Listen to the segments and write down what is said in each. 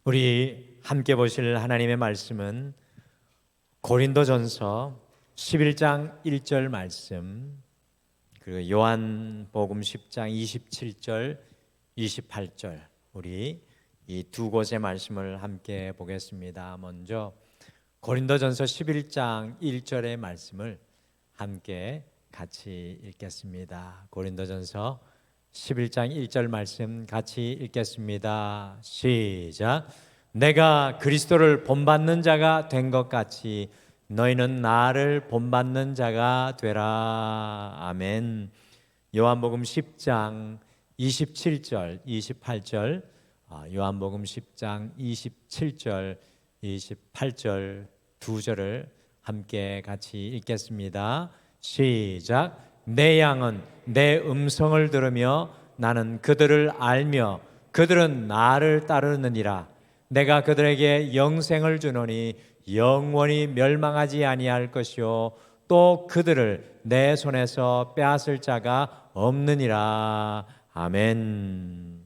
우리 함께 보실 하나님의 말씀은 고린도전서 11장 1절 말씀, 그리고 요한복음 10장 27절 28절, 우리 이 두 곳의 말씀을 함께 보겠습니다. 먼저 고린도전서 11장 1절의 말씀을 함께 같이 읽겠습니다. 고린도전서 11장 1절 말씀 같이 읽겠습니다. 시작. 내가 그리스도를 본받는 자가 된 것 같이 너희는 나를 본받는 자가 되라. 아멘. 요한복음 10장 27절 28절, 요한복음 10장 27절 28절 두 절을 함께 같이 읽겠습니다. 시작. 내 양은 내 음성을 들으며 나는 그들을 알며 그들은 나를 따르느니라. 내가 그들에게 영생을 주노니 영원히 멸망하지 아니할 것이요 또 그들을 내 손에서 빼앗을 자가 없느니라. 아멘.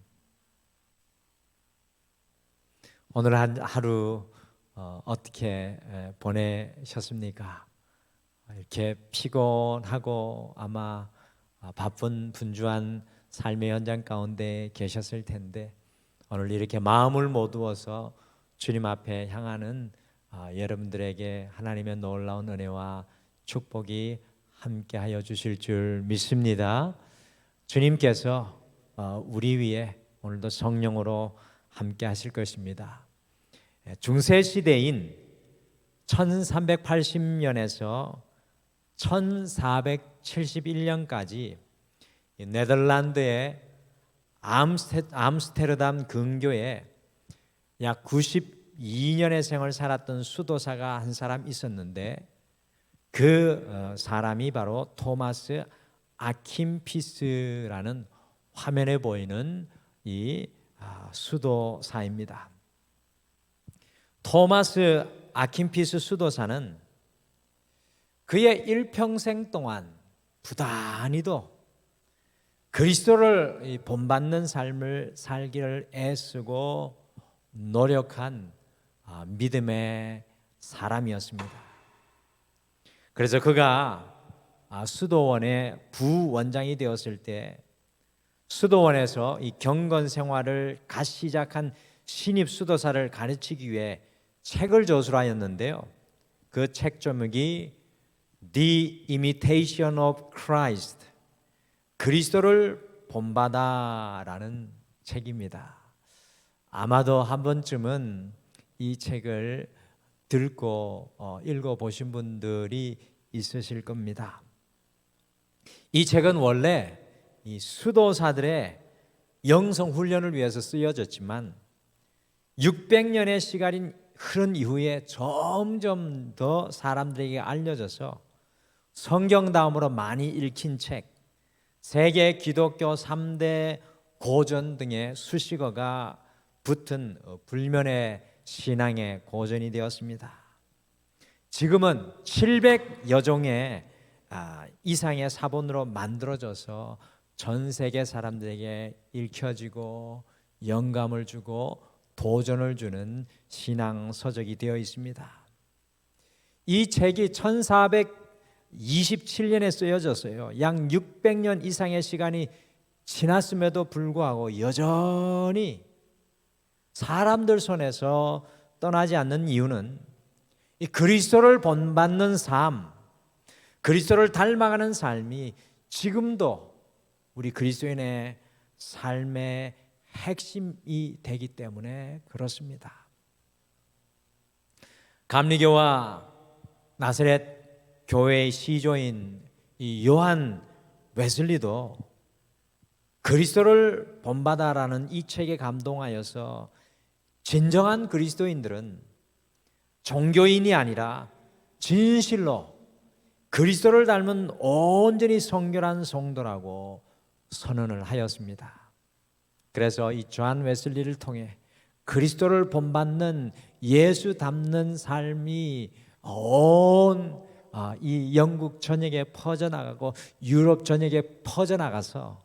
오늘 한 하루 어떻게 보내셨습니까? 이렇게 피곤하고 아마 바쁜 분주한 삶의 현장 가운데 계셨을 텐데, 오늘 이렇게 마음을 모두어서 주님 앞에 향하는 여러분들에게 하나님의 놀라운 은혜와 축복이 함께하여 주실 줄 믿습니다. 주님께서 우리 위에 오늘도 성령으로 함께 하실 것입니다. 중세 시대인 1380년에서 1471년까지 네덜란드의 암스테르담 근교에 약 92년의 생을 살았던 수도사가 한 사람 있었는데, 그 사람이 바로 토마스 아킨피스라는 화면에 보이는 이 수도사입니다. 토마스 아킨피스 수도사는 그의 일평생 동안 부단히도 그리스도를 본받는 삶을 살기를 애쓰고 노력한 믿음의 사람이었습니다. 그래서 그가 수도원의 부원장이 되었을 때 수도원에서 이 경건 생활을 갓 시작한 신입 수도사를 가르치기 위해 책을 저술하였는데요. 그 책 제목이 The Imitation of Christ, 그리스도를 본받아라는 책입니다. 아마도 한 번쯤은 이 책을 듣고 읽어보신 분들이 있으실 겁니다. 이 책은 원래 이 수도사들의 영성 훈련을 위해서 쓰여졌지만 600년의 시간이 흐른 이후에 점점 더 사람들에게 알려져서 성경 다음으로 많이 읽힌 책, 세계 기독교 3대 고전 등의 수식어가 붙은 불면의 신앙의 고전이 되었습니다. 지금은 700여 종의 이상의 사본으로 만들어져서 전 세계 사람들에게 읽혀지고 영감을 주고 도전을 주는 신앙 서적이 되어 있습니다. 이 책이 1427년에 쓰여졌어요. 약 600년 이상의 시간이 지났음에도 불구하고 여전히 사람들 손에서 떠나지 않는 이유는 이 그리스도를 본받는 삶, 그리스도를 닮아가는 삶이 지금도 우리 그리스도인의 삶의 핵심이 되기 때문에 그렇습니다. 감리교와 나사렛 교회의 시조인 이 요한 웨슬리도 그리스도를 본받아라는 이 책에 감동하여서 진정한 그리스도인들은 종교인이 아니라 진실로 그리스도를 닮은 온전히 성결한 성도라고 선언을 하였습니다. 그래서 이 존 웨슬리를 통해 그리스도를 본받는 예수 닮는 삶이 온 이 영국 전역에 퍼져나가고 유럽 전역에 퍼져나가서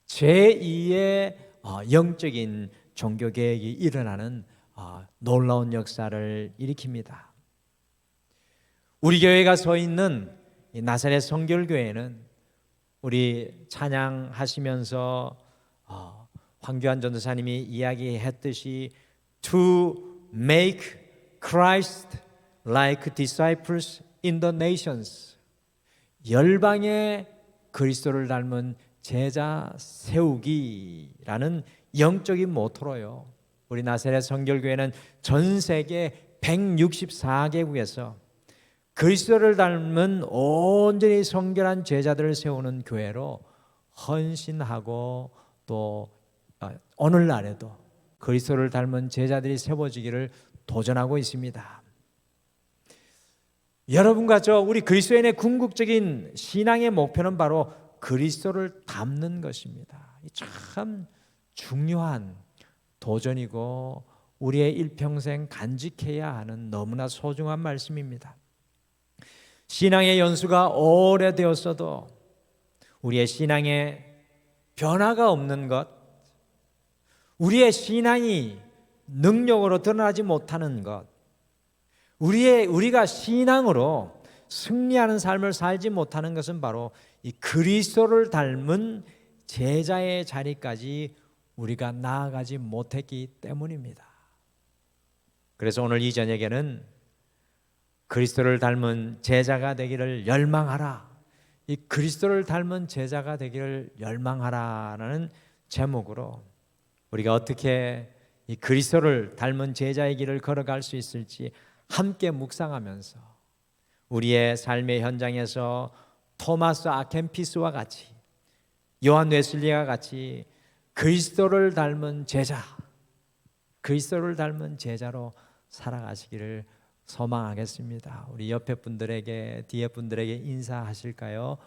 제2의 영적인 종교개혁이 일어나는 놀라운 역사를 일으킵니다. 우리 교회가 서 있는 이 나사렛 성결교회는 우리 찬양하시면서 황교안 전도사님이 이야기했듯이 To make Christ like disciples in the nations, 열방에 그리스도를 닮은 제자 세우기라는 영적인 모토로요, 우리 나사렛 성결교회는 전 세계 164개국에서 그리스도를 닮은 온전히 성결한 제자들을 세우는 교회로 헌신하고 또 오늘날에도 그리스도를 닮은 제자들이 세워지기를 도전하고 있습니다. 여러분과 우리 그리스도인의 궁극적인 신앙의 목표는 바로 그리스도를 닮는 것입니다. 참 중요한 도전이고 우리의 일평생 간직해야 하는 너무나 소중한 말씀입니다. 신앙의 연수가 오래되었어도 우리의 신앙에 변화가 없는 것, 우리의 신앙이 능력으로 드러나지 못하는 것, 우리가 신앙으로 승리하는 삶을 살지 못하는 것은 바로 이 그리스도를 닮은 제자의 자리까지 우리가 나아가지 못했기 때문입니다. 그래서 오늘 이 저녁에는 그리스도를 닮은 제자가 되기를 열망하라, 이 그리스도를 닮은 제자가 되기를 열망하라라는 제목으로 우리가 어떻게 이 그리스도를 닮은 제자의 길을 걸어갈 수 있을지 함께 묵상하면서 우리의 삶의 현장에서 토마스 아켄피스와 같이, 요한 웨슬리와 같이 그리스도를 닮은 제자, 그리스도를 닮은 제자로 살아가시기를 소망하겠습니다. 우리 옆에 분들에게, 뒤에 분들에게 인사하실까요?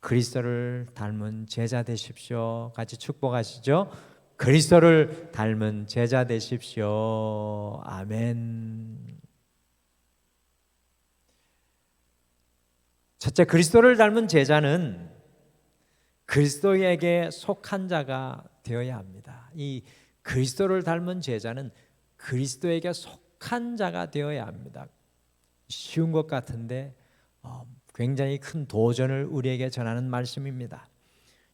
그리스도를 닮은 제자 되십시오. 같이 축복하시죠. 그리스도를 닮은 제자 되십시오. 아멘. 첫째, 그리스도를 닮은 제자는 그리스도에게 속한 자가 되어야 합니다. 이 그리스도를 닮은 제자는 그리스도에게 속한 자가 되어야 합니다. 쉬운 것 같은데 굉장히 큰 도전을 우리에게 전하는 말씀입니다.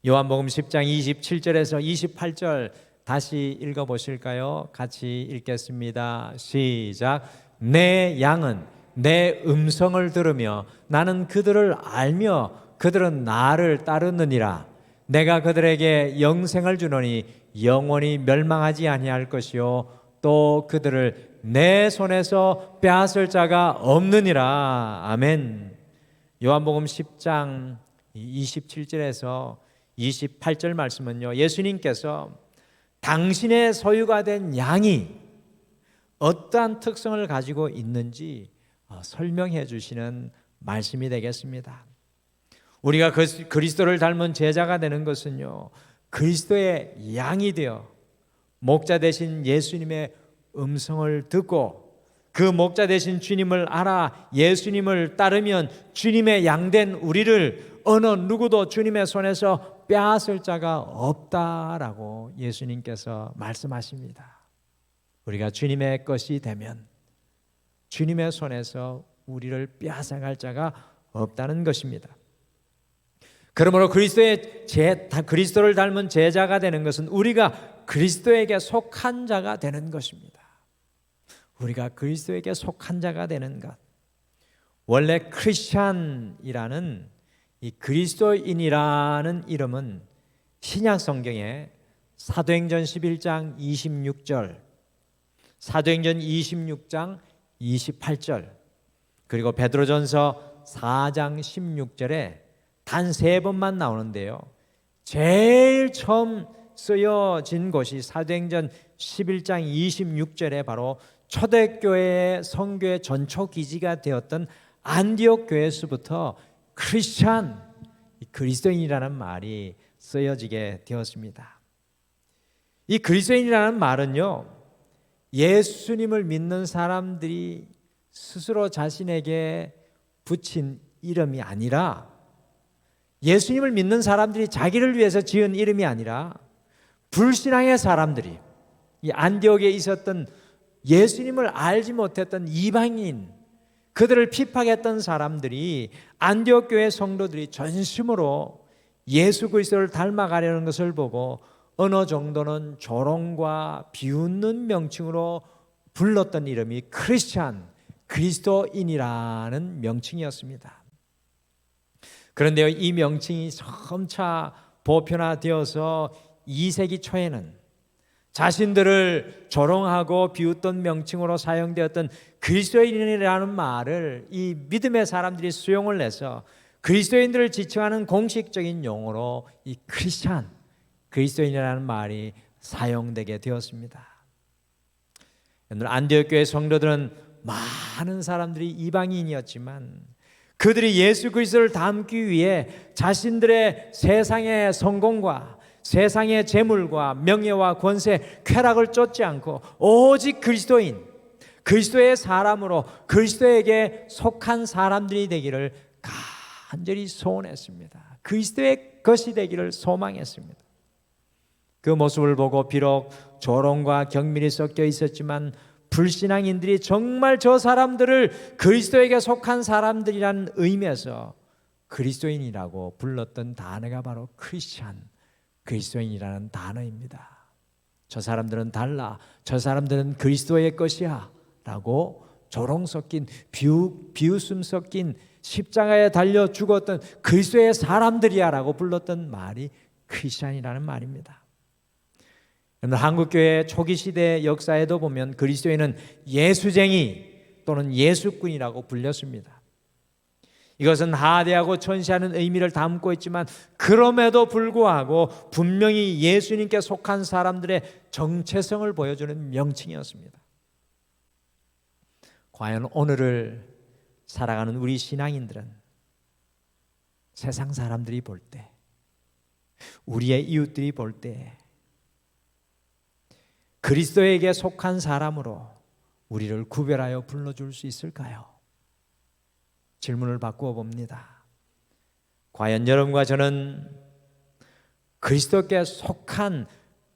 요한복음 10장 27절에서 28절 다시 읽어보실까요? 같이 읽겠습니다. 시작. 내 양은 내 음성을 들으며 나는 그들을 알며 그들은 나를 따르느니라. 내가 그들에게 영생을 주노니 영원히 멸망하지 아니할 것이요 또 그들을 내 손에서 빼앗을 자가 없느니라. 아멘. 요한복음 10장 27절에서 28절 말씀은요, 예수님께서 당신의 소유가 된 양이 어떠한 특성을 가지고 있는지 설명해 주시는 말씀이 되겠습니다. 우리가 그리스도를 닮은 제자가 되는 것은요, 그리스도의 양이 되어 목자 되신 예수님의 음성을 듣고 그 목자 되신 주님을 알아 예수님을 따르면 주님의 양된 우리를 어느 누구도 주님의 손에서 빼앗을 자가 없다라고 예수님께서 말씀하십니다. 우리가 주님의 것이 되면 주님의 손에서 우리를 빼앗아갈 자가 없다는 것입니다. 그러므로 그리스도를 닮은 제자가 되는 것은 우리가 그리스도에게 속한 자가 되는 것입니다. 우리가 그리스도에게 속한 자가 되는 것. 원래 크리스찬이라는 이 그리스도인이라는 이름은 신약 성경에 사도행전 11장 26절, 사도행전 26장 28절, 그리고 베드로전서 4장 16절에 단 3번만 나오는데요, 제일 처음 쓰여진 곳이 사도행전 11장 26절에 바로 초대교회의 선교의 전초 기지가 되었던 안디옥 교회에서부터 크리스찬, 그리스도인이라는 말이 쓰여지게 되었습니다. 이 그리스도인이라는 말은요, 예수님을 믿는 사람들이 스스로 자신에게 붙인 이름이 아니라, 예수님을 믿는 사람들이 자기를 위해서 지은 이름이 아니라 불신앙의 사람들이, 이 안디옥에 있었던 예수님을 알지 못했던 이방인, 그들을 핍박했던 사람들이, 안디옥 교회 성도들이 전심으로 예수 그리스도를 닮아가려는 것을 보고 어느 정도는 조롱과 비웃는 명칭으로 불렀던 이름이 크리스찬, 그리스도인이라는 명칭이었습니다. 그런데 이 명칭이 점차 보편화되어서 2세기 초에는 자신들을 조롱하고 비웃던 명칭으로 사용되었던 그리스도인이라는 말을 이 믿음의 사람들이 수용을 해서 그리스도인들을 지칭하는 공식적인 용어로 이 크리스찬, 그리스도인이라는 말이 사용되게 되었습니다. 안디옥 교회 성도들은 많은 사람들이 이방인이었지만 그들이 예수 그리스도를 닮기 위해 자신들의 세상의 성공과 세상의 재물과 명예와 권세, 쾌락을 쫓지 않고 오직 그리스도인, 그리스도의 사람으로 그리스도에게 속한 사람들이 되기를 간절히 소원했습니다. 그리스도의 것이 되기를 소망했습니다. 그 모습을 보고 비록 조롱과 경멸이 섞여 있었지만 불신앙인들이 정말 저 사람들을 그리스도에게 속한 사람들이라는 의미에서 그리스도인이라고 불렀던 단어가 바로 크리스찬, 그리스도인이라는 단어입니다. 저 사람들은 달라, 저 사람들은 그리스도의 것이야 라고 조롱 섞인 비웃음 섞인 십자가에 달려 죽었던 그리스도의 사람들이야 라고 불렀던 말이 크리스찬이라는 말입니다. 한국교회 초기 시대 역사에도 보면 그리스도인은 예수쟁이 또는 예수꾼이라고 불렸습니다. 이것은 하대하고 천시하는 의미를 담고 있지만 그럼에도 불구하고 분명히 예수님께 속한 사람들의 정체성을 보여주는 명칭이었습니다. 과연 오늘을 살아가는 우리 신앙인들은 세상 사람들이 볼 때, 우리의 이웃들이 볼 때 그리스도에게 속한 사람으로 우리를 구별하여 불러줄 수 있을까요? 질문을 바꾸어 봅니다. 과연 여러분과 저는 그리스도께 속한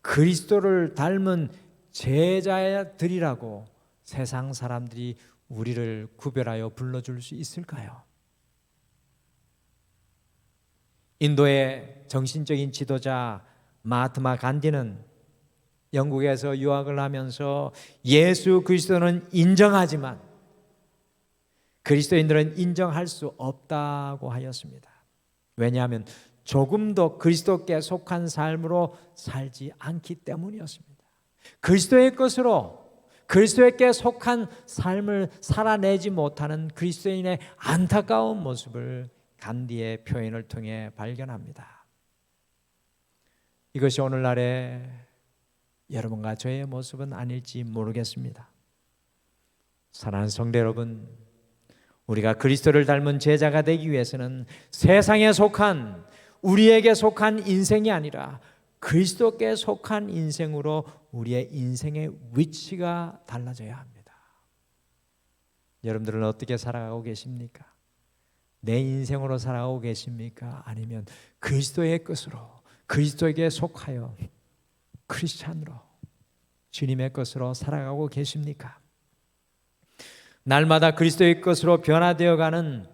그리스도를 닮은 제자들이라고 세상 사람들이 우리를 구별하여 불러줄 수 있을까요? 인도의 정신적인 지도자 마하트마 간디는 영국에서 유학을 하면서 예수 그리스도는 인정하지만 그리스도인들은 인정할 수 없다고 하였습니다. 왜냐하면 조금도 그리스도께 속한 삶으로 살지 않기 때문이었습니다. 그리스도의 것으로 그리스도께 속한 삶을 살아내지 못하는 그리스도인의 안타까운 모습을 간디의 표현을 통해 발견합니다. 이것이 오늘날의 여러분과 저의 모습은 아닐지 모르겠습니다. 사랑하는 성도 여러분, 우리가 그리스도를 닮은 제자가 되기 위해서는 세상에 속한, 우리에게 속한 인생이 아니라 그리스도께 속한 인생으로 우리의 인생의 위치가 달라져야 합니다. 여러분들은 어떻게 살아가고 계십니까? 내 인생으로 살아가고 계십니까? 아니면 그리스도의 것으로, 그리스도에게 속하여 크리스찬으로, 주님의 것으로 살아가고 계십니까? 날마다 그리스도의 것으로 변화되어가는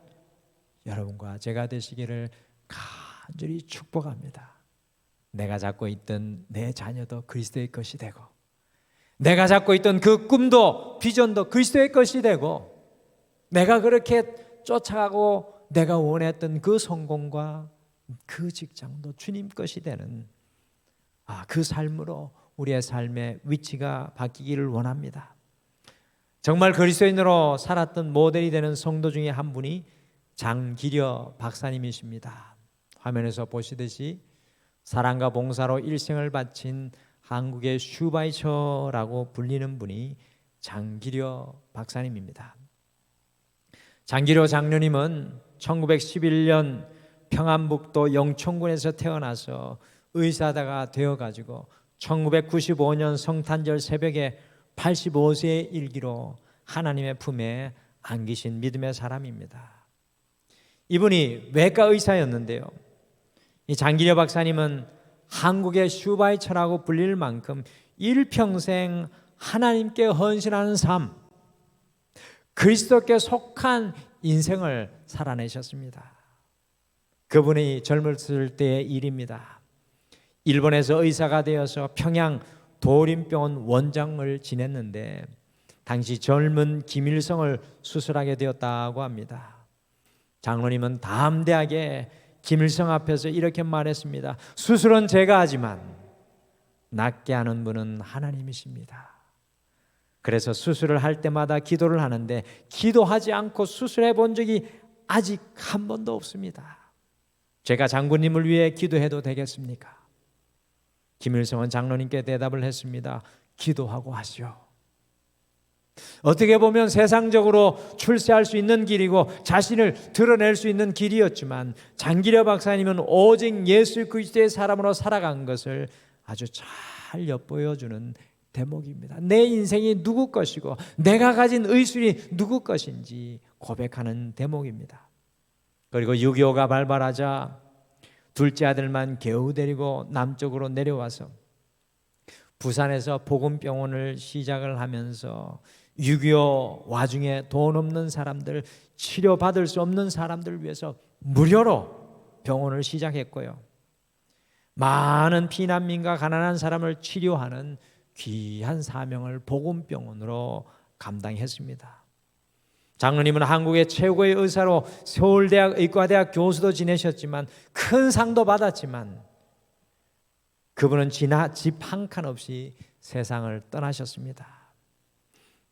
여러분과 제가 되시기를 간절히 축복합니다. 내가 잡고 있던 내 자녀도 그리스도의 것이 되고, 내가 잡고 있던 그 꿈도 비전도 그리스도의 것이 되고, 내가 그렇게 쫓아가고 내가 원했던 그 성공과 그 직장도 주님 것이 되는 그 삶으로 우리의 삶의 위치가 바뀌기를 원합니다. 정말 그리스도인으로 살았던 모델이 되는 성도 중에 한 분이 장기려 박사님이십니다. 화면에서 보시듯이 사랑과 봉사로 일생을 바친 한국의 슈바이처라고 불리는 분이 장기려 박사님입니다. 장기려 장로님은 1911년 평안북도 영천군에서 태어나서 의사다가 되어가지고 1995년 성탄절 새벽에 85세의 일기로 하나님의 품에 안기신 믿음의 사람입니다. 이분이 외과 의사였는데요, 이 장기려 박사님은 한국의 슈바이처라고 불릴 만큼 일평생 하나님께 헌신하는 삶, 그리스도께 속한 인생을 살아내셨습니다. 그분이 젊었을 때의 일입니다. 일본에서 의사가 되어서 평양 도림병원 원장을 지냈는데 당시 젊은 김일성을 수술하게 되었다고 합니다. 장로님은 담대하게 김일성 앞에서 이렇게 말했습니다. 수술은 제가 하지만 낫게 하는 분은 하나님이십니다. 그래서 수술을 할 때마다 기도를 하는데 기도하지 않고 수술해 본 적이 아직 한 번도 없습니다. 제가 장군님을 위해 기도해도 되겠습니까? 김일성은 장로님께 대답을 했습니다. 기도하고 하시오. 어떻게 보면 세상적으로 출세할 수 있는 길이고 자신을 드러낼 수 있는 길이었지만 장기려 박사님은 오직 예수 그리스도의 사람으로 살아간 것을 아주 잘 엿보여주는 대목입니다. 내 인생이 누구 것이고 내가 가진 의술이 누구 것인지 고백하는 대목입니다. 그리고 6.25가 발발하자 둘째 아들만 겨우 데리고 남쪽으로 내려와서 부산에서 복음병원을 시작을 하면서 6.25 와중에 돈 없는 사람들, 치료받을 수 없는 사람들을 위해서 무료로 병원을 시작했고요. 많은 피난민과 가난한 사람을 치료하는 귀한 사명을 복음병원으로 감당했습니다. 장로님은 한국의 최고의 의사로 서울대학 의과대학 교수도 지내셨지만 큰 상도 받았지만 그분은 집 한 칸 없이 세상을 떠나셨습니다.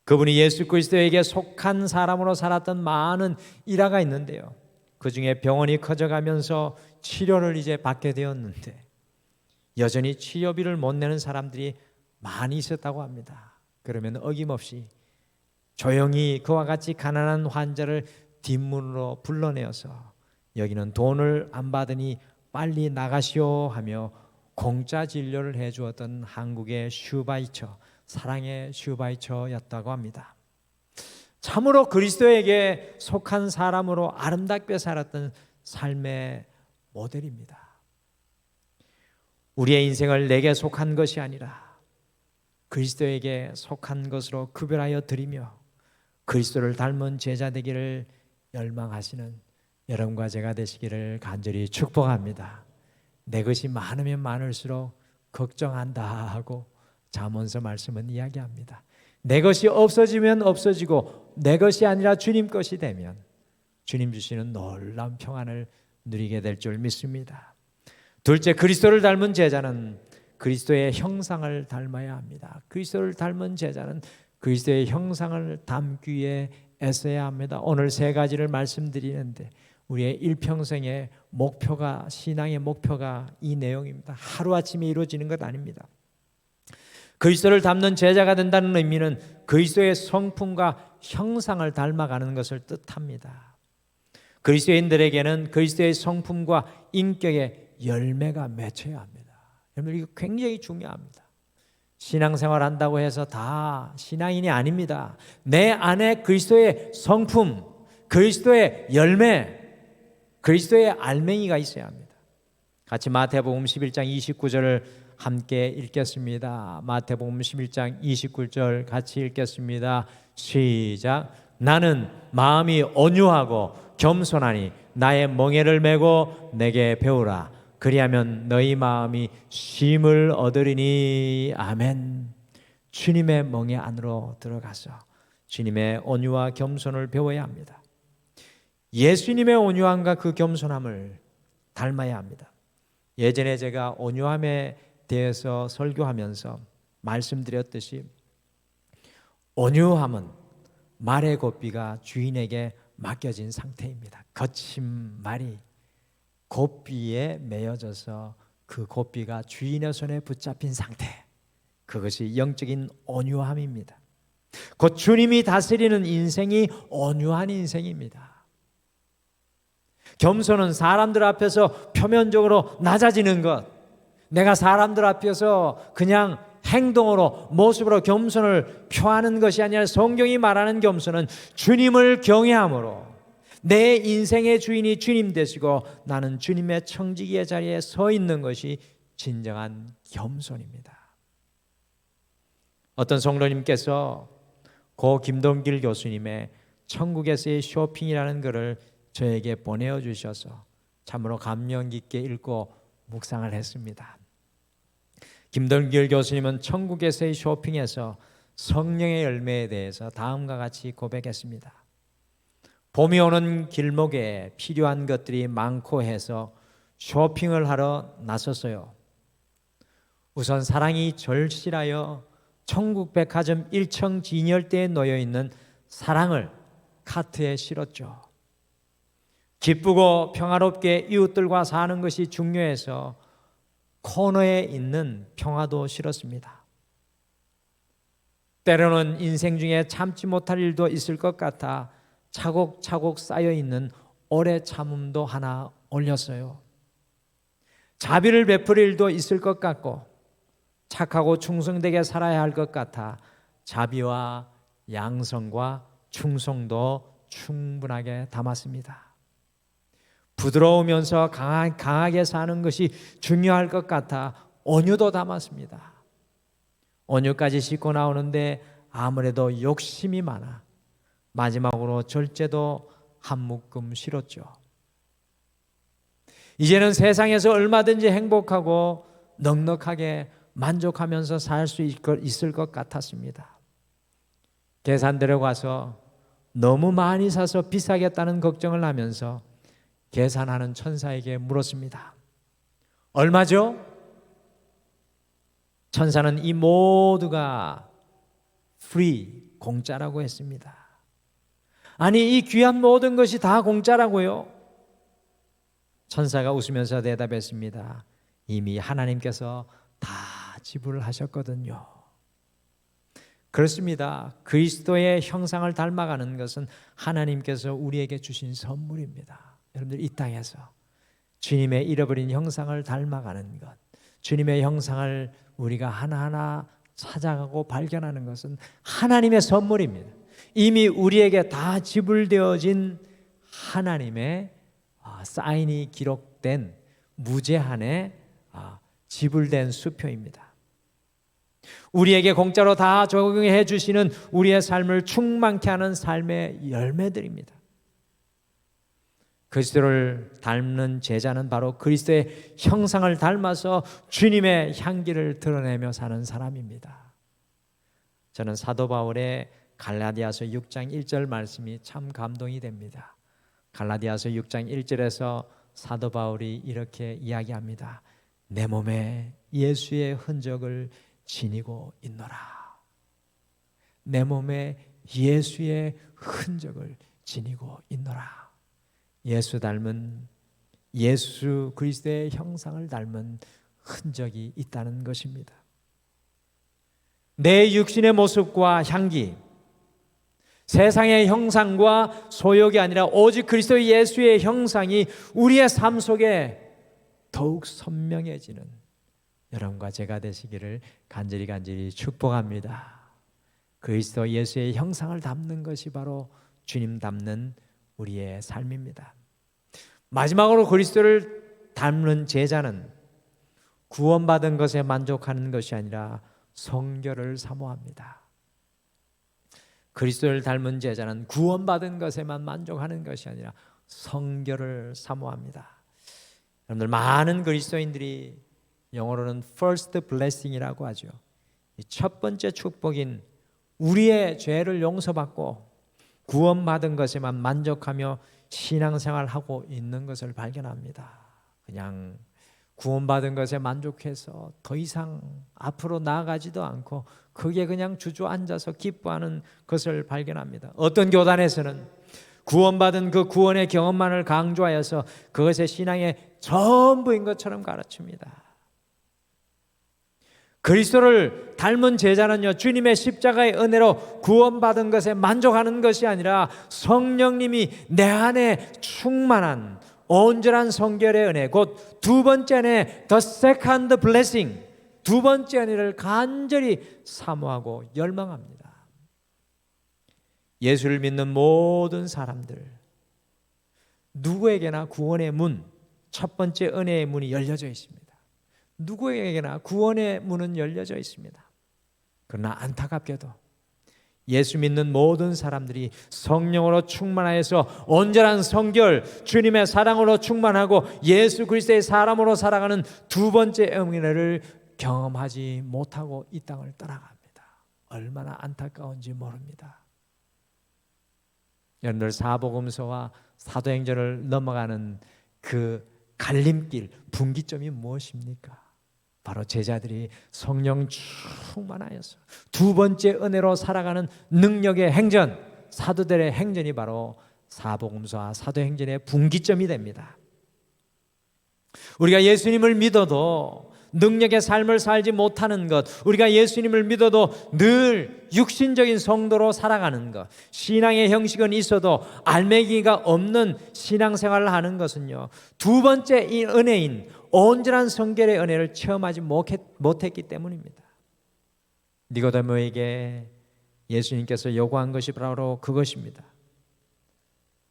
그분이 예수 그리스도에게 속한 사람으로 살았던 많은 일화가 있는데요. 그 중에 병원이 커져가면서 치료를 이제 받게 되었는데 여전히 치료비를 못 내는 사람들이 많이 있었다고 합니다. 그러면 어김없이 조용히 그와 같이 가난한 환자를 뒷문으로 불러내어서 여기는 돈을 안 받으니 빨리 나가시오 하며 공짜 진료를 해주었던 한국의 슈바이처, 사랑의 슈바이처였다고 합니다. 참으로 그리스도에게 속한 사람으로 아름답게 살았던 삶의 모델입니다. 우리의 인생을 내게 속한 것이 아니라 그리스도에게 속한 것으로 구별하여 드리며 그리스도를 닮은 제자 되기를 열망하시는 여러분과 제가 되시기를 간절히 축복합니다. 내 것이 많으면 많을수록 걱정한다 하고 잠언서 말씀은 이야기합니다. 내 것이 없어지면 없어지고 내 것이 아니라 주님 것이 되면 주님 주시는 놀라운 평안을 누리게 될 줄 믿습니다. 둘째, 그리스도를 닮은 제자는 그리스도의 형상을 닮아야 합니다. 그리스도를 닮은 제자는 그리스도의 형상을 담기 위해 애써야 합니다. 오늘 세 가지를 말씀드리는데 우리의 일평생의 목표가, 신앙의 목표가 이 내용입니다. 하루아침에 이루어지는 것 아닙니다. 그리스도를 닮는 제자가 된다는 의미는 그리스도의 성품과 형상을 닮아가는 것을 뜻합니다. 그리스도인들에게는 그리스도의 성품과 인격의 열매가 맺혀야 합니다. 여러분, 이거 굉장히 중요합니다. 신앙생활 한다고 해서 다 신앙인이 아닙니다. 내 안에 그리스도의 성품, 그리스도의 열매, 그리스도의 알맹이가 있어야 합니다. 같이 마태복음 11장 29절을 함께 읽겠습니다. 마태복음 11장 29절 같이 읽겠습니다. 시작. 나는 마음이 온유하고 겸손하니 나의 멍에를 메고 내게 배우라. 그리하면 너희 마음이 쉼을 얻으리니. 아멘. 주님의 멍에 안으로 들어가서 주님의 온유와 겸손을 배워야 합니다. 예수님의 온유함과 그 겸손함을 닮아야 합니다. 예전에 제가 온유함에 대해서 설교하면서 말씀드렸듯이 온유함은 말의 고삐가 주인에게 맡겨진 상태입니다. 거친 말이 고삐에 매여져서 그 고삐가 주인의 손에 붙잡힌 상태, 그것이 영적인 온유함입니다. 곧 주님이 다스리는 인생이 온유한 인생입니다. 겸손은 사람들 앞에서 표면적으로 낮아지는 것, 내가 사람들 앞에서 그냥 행동으로 모습으로 겸손을 표하는 것이 아니라 성경이 말하는 겸손은 주님을 경외함으로 내 인생의 주인이 주님 되시고 나는 주님의 청지기의 자리에 서 있는 것이 진정한 겸손입니다. 어떤 성도님께서 고 김동길 교수님의 천국에서의 쇼핑이라는 글을 저에게 보내어 주셔서 참으로 감명 깊게 읽고 묵상을 했습니다. 김동길 교수님은 천국에서의 쇼핑에서 성령의 열매에 대해서 다음과 같이 고백했습니다. 봄이 오는 길목에 필요한 것들이 많고 해서 쇼핑을 하러 나섰어요. 우선 사랑이 절실하여 천국 백화점 1층 진열대에 놓여있는 사랑을 카트에 실었죠. 기쁘고 평화롭게 이웃들과 사는 것이 중요해서 코너에 있는 평화도 실었습니다. 때로는 인생 중에 참지 못할 일도 있을 것 같아 차곡차곡 쌓여있는 오래 참음도 하나 올렸어요. 자비를 베풀 일도 있을 것 같고 착하고 충성되게 살아야 할 것 같아 자비와 양성과 충성도 충분하게 담았습니다. 부드러우면서 강하게 사는 것이 중요할 것 같아 온유도 담았습니다. 온유까지 싣고 나오는데 아무래도 욕심이 많아 마지막으로 절제도 한 묶음 실었죠. 이제는 세상에서 얼마든지 행복하고 넉넉하게 만족하면서 살 수 있을 것 같았습니다. 계산대로 가서 너무 많이 사서 비싸겠다는 걱정을 하면서 계산하는 천사에게 물었습니다. 얼마죠? 천사는 이 모두가 free, 공짜라고 했습니다. 아니, 이 귀한 모든 것이 다 공짜라고요? 천사가 웃으면서 대답했습니다. 이미 하나님께서 다 지불을 하셨거든요. 그렇습니다. 그리스도의 형상을 닮아가는 것은 하나님께서 우리에게 주신 선물입니다. 여러분들 이 땅에서 주님의 잃어버린 형상을 닮아가는 것, 주님의 형상을 우리가 하나하나 찾아가고 발견하는 것은 하나님의 선물입니다. 이미 우리에게 다 지불되어진 하나님의 사인이 기록된 무제한의 지불된 수표입니다. 우리에게 공짜로 다 적용해 주시는 우리의 삶을 충만케 하는 삶의 열매들입니다. 그리스도를 닮는 제자는 바로 그리스도의 형상을 닮아서 주님의 향기를 드러내며 사는 사람입니다. 저는 사도 바울의 갈라디아서 6장 1절 말씀이 참 감동이 됩니다. 갈라디아서 6장 1절에서 사도 바울이 이렇게 이야기합니다. 내 몸에 예수의 흔적을 지니고 있노라. 내 몸에 예수의 흔적을 지니고 있노라. 예수 닮은, 예수 그리스도의 형상을 닮은 흔적이 있다는 것입니다. 내 육신의 모습과 향기, 세상의 형상과 소욕이 아니라 오직 그리스도 예수의 형상이 우리의 삶 속에 더욱 선명해지는 여러분과 제가 되시기를 간절히 축복합니다. 그리스도 예수의 형상을 담는 것이 바로 주님 닮는 우리의 삶입니다. 마지막으로 그리스도를 닮는 제자는 구원받은 것에 만족하는 것이 아니라 성결을 사모합니다. 그리스도를 닮은 제자는 구원받은 것에만 만족하는 것이 아니라 성결을 사모합니다. 여러분들 많은 그리스도인들이 영어로는 first blessing이라고 하죠. 첫 번째 축복인 우리의 죄를 용서받고 구원받은 것에만 만족하며 신앙생활하고 있는 것을 발견합니다. 그냥 구원받은 것에 만족해서 더 이상 앞으로 나아가지도 않고 그게 그냥 주저앉아서 기뻐하는 것을 발견합니다. 어떤 교단에서는 구원받은 그 구원의 경험만을 강조하여서 그것의 신앙의 전부인 것처럼 가르칩니다. 그리스도를 닮은 제자는요, 주님의 십자가의 은혜로 구원받은 것에 만족하는 것이 아니라 성령님이 내 안에 충만한 온전한 성결의 은혜, 곧 두 번째 은혜, the second blessing, 두 번째 은혜를 간절히 사모하고 열망합니다. 예수를 믿는 모든 사람들, 누구에게나 구원의 문, 첫 번째 은혜의 문이 열려져 있습니다. 누구에게나 구원의 문은 열려져 있습니다. 그러나 안타깝게도 예수 믿는 모든 사람들이 성령으로 충만하여서 온전한 성결, 주님의 사랑으로 충만하고 예수 그리스도의 사람으로 살아가는 두 번째 은혜를 경험하지 못하고 이 땅을 떠나갑니다. 얼마나 안타까운지 모릅니다. 여러분들, 사복음서와 사도행전을 넘어가는 그 갈림길, 분기점이 무엇입니까? 바로 제자들이 성령 충만하여서 두 번째 은혜로 살아가는 능력의 행전, 사도들의 행전이 바로 사복음서와 사도행전의 분기점이 됩니다. 우리가 예수님을 믿어도 능력의 삶을 살지 못하는 것, 우리가 예수님을 믿어도 늘 육신적인 성도로 살아가는 것, 신앙의 형식은 있어도 알매기가 없는 신앙생활을 하는 것은요, 두 번째 이 은혜인 온전한 성결의 은혜를 체험하지 못했기 때문입니다. 니고데모에게 예수님께서 요구한 것이 바로 그것입니다.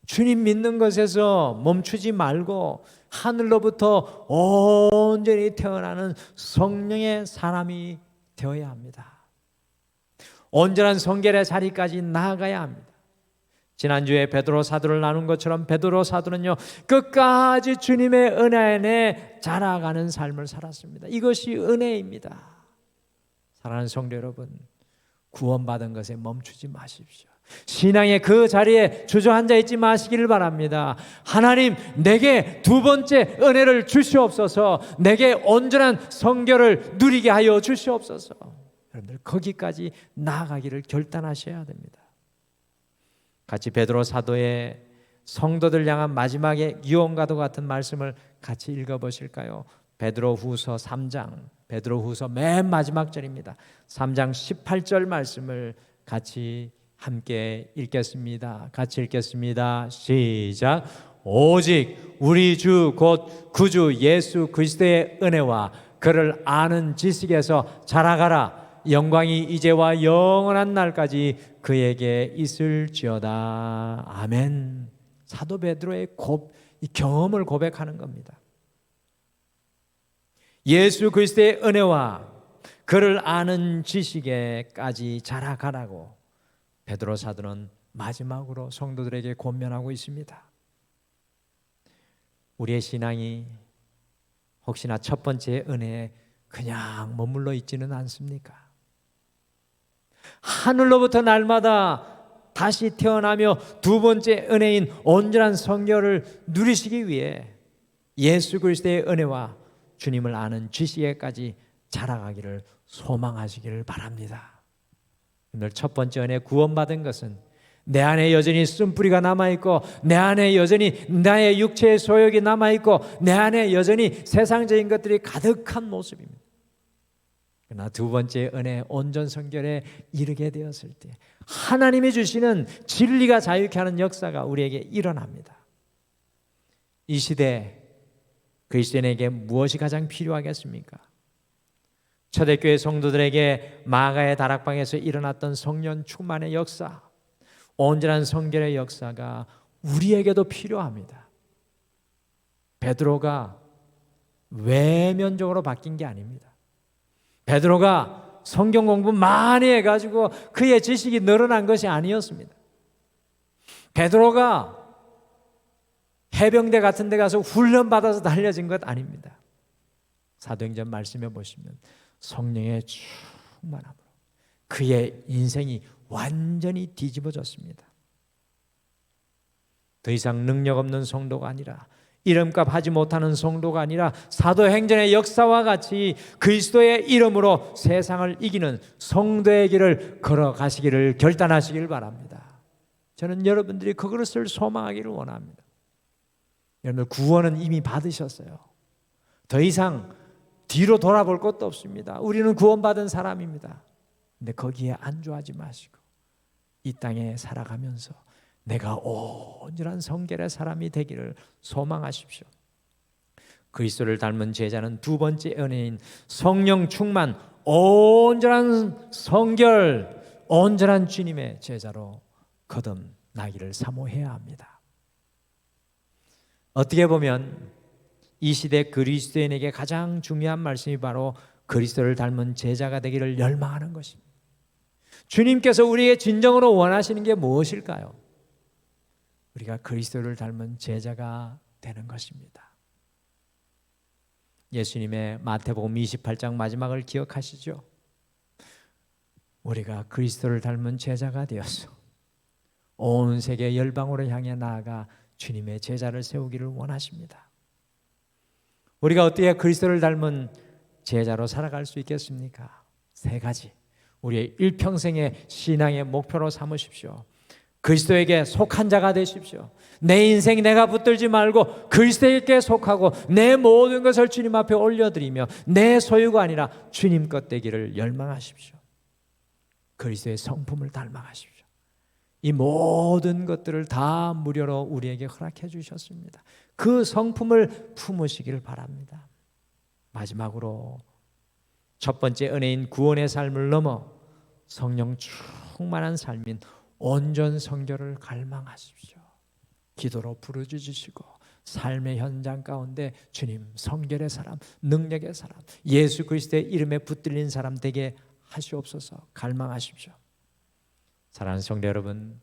주님 믿는 것에서 멈추지 말고 하늘로부터 온전히 태어나는 성령의 사람이 되어야 합니다. 온전한 성결의 자리까지 나아가야 합니다. 지난주에 베드로 사도를 나눈 것처럼 베드로 사도는요, 끝까지 주님의 은혜 안에 자라가는 삶을 살았습니다. 이것이 은혜입니다. 사랑하는 성도 여러분, 구원받은 것에 멈추지 마십시오. 신앙의 그 자리에 주저앉아 있지 마시기를 바랍니다. 하나님, 내게 두 번째 은혜를 주시옵소서. 내게 온전한 성결을 누리게 하여 주시옵소서. 여러분들, 거기까지 나아가기를 결단하셔야 됩니다. 같이 베드로 사도의 성도들 향한 마지막의 유언과도 같은 말씀을 같이 읽어보실까요? 베드로후서 3장, 베드로후서 맨 마지막 절입니다. 3장 18절 말씀을 같이 함께 읽겠습니다. 같이 읽겠습니다. 시작. 오직 우리 주 곧 구주 예수 그리스도의 은혜와 그를 아는 지식에서 자라가라. 영광이 이제와 영원한 날까지 그에게 있을지어다. 아멘. 사도 베드로의 이 경험을 고백하는 겁니다. 예수 그리스도의 은혜와 그를 아는 지식에까지 자라가라고 베드로 사도는 마지막으로 성도들에게 권면하고 있습니다. 우리의 신앙이 혹시나 첫 번째 은혜에 그냥 머물러 있지는 않습니까? 하늘로부터 날마다 다시 태어나며 두 번째 은혜인 온전한 성결을 누리시기 위해 예수 그리스도의 은혜와 주님을 아는 지식에까지 자라가기를 소망하시기를 바랍니다. 오늘 첫 번째 은혜, 구원받은 것은 내 안에 여전히 쓴뿌리가 남아있고, 내 안에 여전히 나의 육체의 소욕이 남아있고, 내 안에 여전히 세상적인 것들이 가득한 모습입니다. 그러나 두 번째 은혜, 온전 성결에 이르게 되었을 때 하나님이 주시는 진리가 자유케 하는 역사가 우리에게 일어납니다. 이 시대 그리스도인에게 무엇이 가장 필요하겠습니까? 초대교회 성도들에게 마가의 다락방에서 일어났던 성령 충만의 역사, 온전한 성결의 역사가 우리에게도 필요합니다. 베드로가 외면적으로 바뀐 게 아닙니다. 베드로가 성경 공부 많이 해가지고 그의 지식이 늘어난 것이 아니었습니다. 베드로가 해병대 같은 데 가서 훈련받아서 달려진 것 아닙니다. 사도행전 말씀해 보시면 성령의 충만함으로 그의 인생이 완전히 뒤집어졌습니다. 더 이상 능력 없는 성도가 아니라, 이름값 하지 못하는 성도가 아니라 사도행전의 역사와 같이 그리스도의 이름으로 세상을 이기는 성도의 길을 걸어가시기를 결단하시길 바랍니다. 저는 여러분들이 그것을 소망하기를 원합니다. 여러분, 구원은 이미 받으셨어요. 더 이상 뒤로 돌아볼 것도 없습니다. 우리는 구원받은 사람입니다. 근데 거기에 안주하지 마시고 이 땅에 살아가면서 내가 온전한 성결의 사람이 되기를 소망하십시오. 그리스도를 닮은 제자는 두 번째 은혜인 성령 충만, 온전한 성결, 온전한 주님의 제자로 거듭나기를 사모해야 합니다. 어떻게 보면 이 시대 그리스도인에게 가장 중요한 말씀이 바로 그리스도를 닮은 제자가 되기를 열망하는 것입니다. 주님께서 우리에게 진정으로 원하시는 게 무엇일까요? 우리가 그리스도를 닮은 제자가 되는 것입니다. 예수님의 마태복음 28장 마지막을 기억하시죠? 우리가 그리스도를 닮은 제자가 되어서 온 세계 열방으로 향해 나아가 주님의 제자를 세우기를 원하십니다. 우리가 어떻게 그리스도를 닮은 제자로 살아갈 수 있겠습니까? 세 가지 우리의 일평생의 신앙의 목표로 삼으십시오. 그리스도에게 속한 자가 되십시오. 내 인생 내가 붙들지 말고 그리스도에게 속하고 내 모든 것을 주님 앞에 올려드리며 내 소유가 아니라 주님 것 되기를 열망하십시오. 그리스도의 성품을 닮아가십시오. 이 모든 것들을 다 무료로 우리에게 허락해 주셨습니다. 그 성품을 품으시기를 바랍니다. 마지막으로 첫 번째 은혜인 구원의 삶을 넘어 성령 충만한 삶인 온전 성결을 갈망하십시오. 기도로 부르짖으시고 삶의 현장 가운데 주님 성결의 사람, 능력의 사람, 예수 그리스도의 이름에 붙들린 사람 되게 하시옵소서 갈망하십시오. 사랑하는 성도 여러분,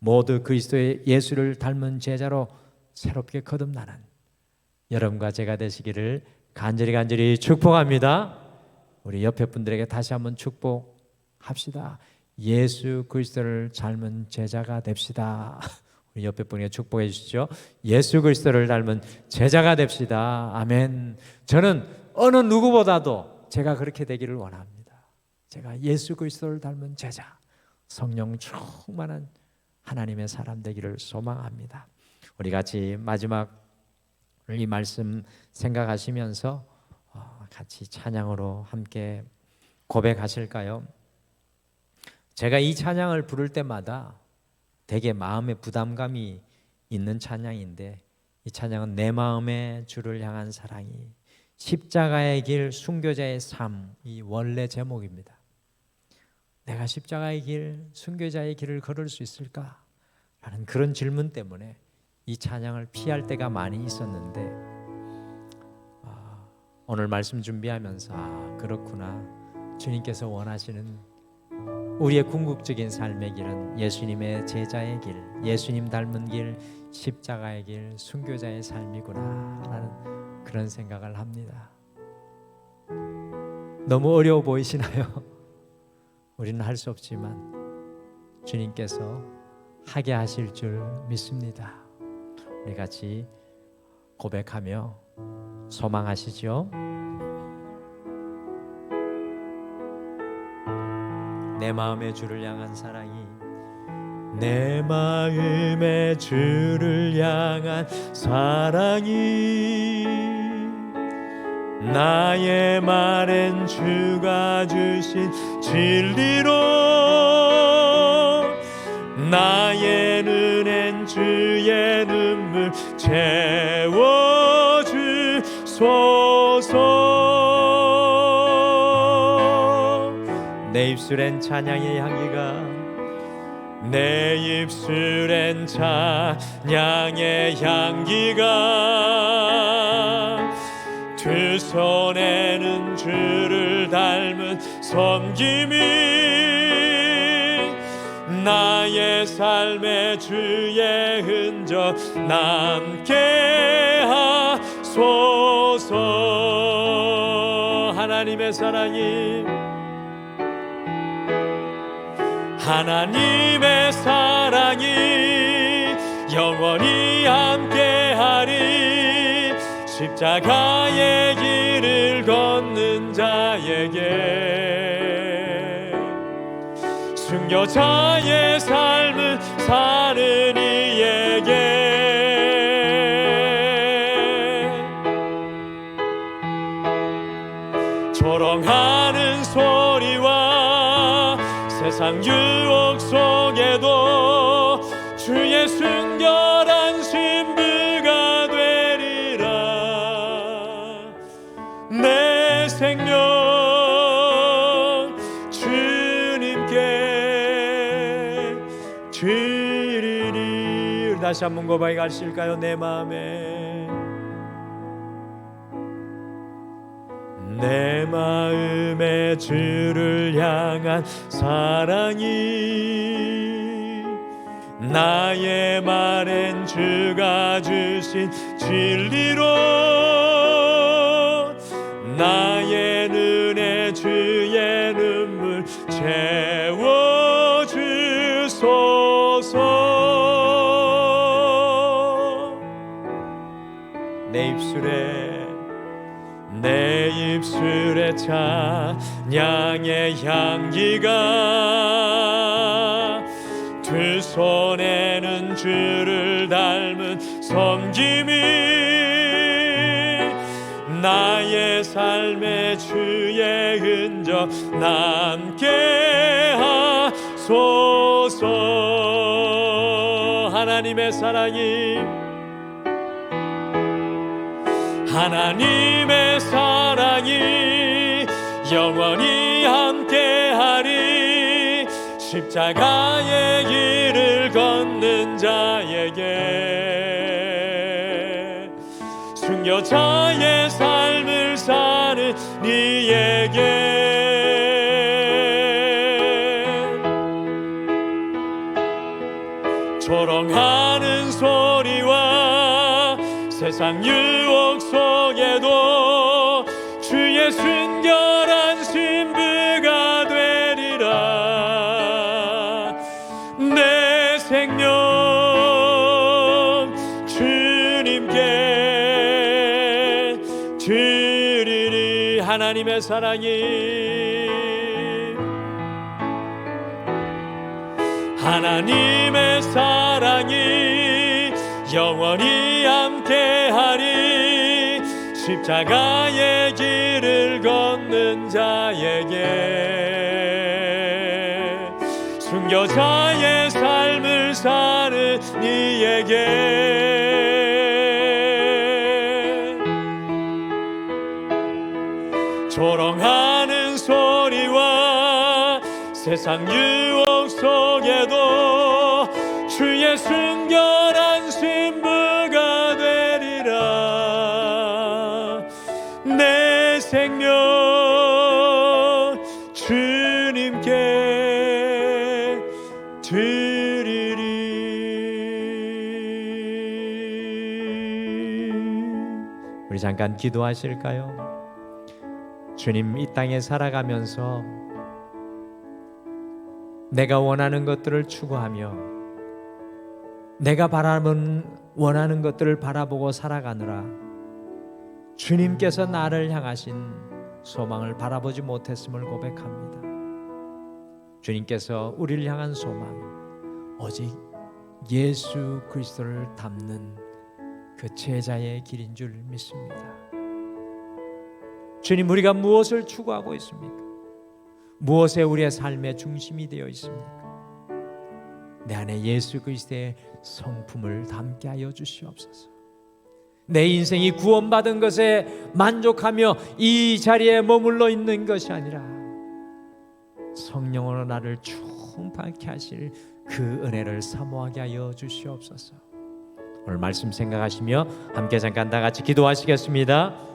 모두 그리스도의 예수를 닮은 제자로 새롭게 거듭나는 여러분과 제가 되시기를 간절히 축복합니다. 우리 옆에 분들에게 다시 한번 축복합시다. 예수 그리스도를 닮은 제자가 됩시다. 우리 옆에 분에게 축복해 주시죠. 예수 그리스도를 닮은 제자가 됩시다. 아멘. 저는 어느 누구보다도 제가 그렇게 되기를 원합니다. 제가 예수 그리스도를 닮은 제자, 성령 충만한 하나님의 사람 되기를 소망합니다. 우리 같이 마지막 이 말씀 생각하시면서 같이 찬양으로 함께 고백하실까요? 제가 이 찬양을 부를 때마다 되게 마음에 부담감이 있는 찬양인데, 이 찬양은 내 마음의 주를 향한 사랑이 십자가의 길 순교자의 삶, 이 원래 제목입니다. 내가 십자가의 길, 순교자의 길을 걸을 수 있을까? 라는 그런 질문 때문에 이 찬양을 피할 때가 많이 있었는데, 오늘 말씀 준비하면서 그렇구나, 주님께서 원하시는 우리의 궁극적인 삶의 길은 예수님의 제자의 길, 예수님 닮은 길, 십자가의 길, 순교자의 삶이구나 라는 그런 생각을 합니다. 너무 어려워 보이시나요? 우리는 할 수 없지만 주님께서 하게 하실 줄 믿습니다. 우리 같이 고백하며 소망하시죠. 내 마음의 주를 향한 사랑이, 내 마음의 주를 향한 사랑이 나의 말엔 주가 주신 진리로, 나의 눈엔 주의 눈물 채워주소서. 내 입술엔 찬양의 향기가, 내 입술엔 찬양의 향기가, 두 손에는 주를 닮은 섬김이 나의 삶의 주의 흔적 남게 하소서. 하나님의 사랑이, 하나님의 사랑이 영원히 함께하리. 십자가의 길을 걷는 자에게, 순교자의 삶을 사는 이에게, 조롱하는 소리와 세상 유혹 속에도 주의 순결한 신부가 되리라. 내 생명 주님께 드리리. 다시 한번 고백하실까요? 내 마음에, 내 마음에 주를 향한 사랑이 나의 말엔 주가 주신 진리로 나의 눈에 주의 눈물 채워주소서. 내 입술에 찬양의 향기가 두 손에는 주를 닮은 섬김이 나의 삶에 주의 흔적 남게 하소서. 하나님의 사랑이 영원히 함께하리. 십자가의 길을 걷는 자에게 순교자의 삶을 사는 이에게 조롱하는 소리와 세상 유혹 속에도 주의 순결한 신부가 되리라. 내 생명 주님께 드리리. 하나님의 사랑이 영원히 함께하리. 십자가의 길을 걷는 자에게 순교자의 삶을 사는 이에게 조롱하는 소리와 세상 유혹 속에도 주의 순결한 신부가 되리라. 내 생명 주님께 드리리. 우리 잠깐 기도하실까요? 주님, 이 땅에 살아가면서 내가 원하는 것들을 추구하며 내가 원하는 것들을 바라보고 살아가느라 주님께서 나를 향하신 소망을 바라보지 못했음을 고백합니다. 주님께서 우리를 향한 소망, 오직 예수 그리스도를 닮는 그 제자의 길인 줄 믿습니다. 주님, 우리가 무엇을 추구하고 있습니까? 무엇에 우리의 삶의 중심이 되어 있습니까? 내 안에 예수 그리스도의 성품을 담게 하여 주시옵소서. 내 인생이 구원받은 것에 만족하며 이 자리에 머물러 있는 것이 아니라 성령으로 나를 충만케 하실 그 은혜를 사모하게 하여 주시옵소서. 오늘 말씀 생각하시며 함께 잠깐 다 같이 기도하시겠습니다.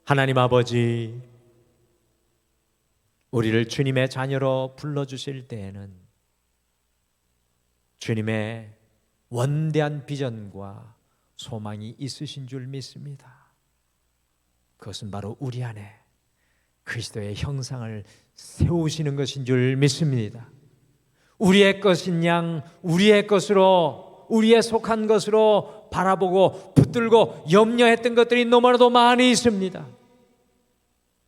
하나님 아버지, 우리를 주님의 자녀로 불러주실 때에는 주님의 원대한 비전과 소망이 있으신 줄 믿습니다. 그것은 바로 우리 안에 그리스도의 형상을 세우시는 것인 줄 믿습니다. 우리의 것인 양 우리의 것으로, 우리의 속한 것으로 바라보고 붙들고 염려했던 것들이 너무나도 많이 있습니다.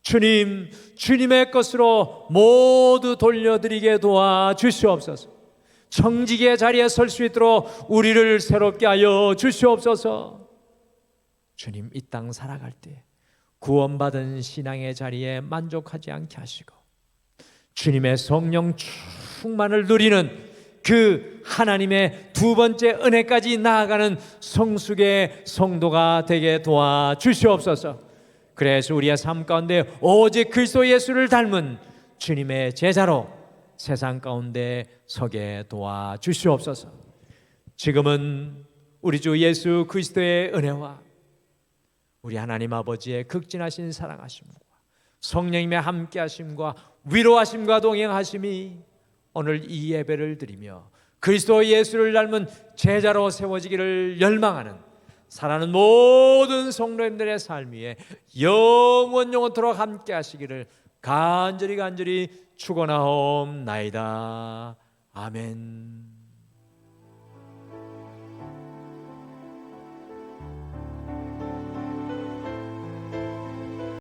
주님, 주님의 것으로 모두 돌려드리게 도와주시옵소서. 청지기의 자리에 설 수 있도록 우리를 새롭게 하여 주시옵소서. 주님, 이 땅 살아갈 때 구원받은 신앙의 자리에 만족하지 않게 하시고 주님의 성령 충만을 누리는 그 하나님의 두 번째 은혜까지 나아가는 성숙의 성도가 되게 도와주시옵소서. 그래서 우리의 삶 가운데 오직 그리스도 예수를 닮은 주님의 제자로 세상 가운데 서게 도와주시옵소서. 지금은 우리 주 예수 그리스도의 은혜와 우리 하나님 아버지의 극진하신 사랑하심과 성령님의 함께하심과 위로하심과 동행하심이 오늘 이 예배를 드리며 그리스도 예수를 닮은 제자로 세워지기를 열망하는 사랑하는 모든 성도님들의 삶 위에 영원토록 함께하시기를 간절히 축원하옵나이다. 아멘.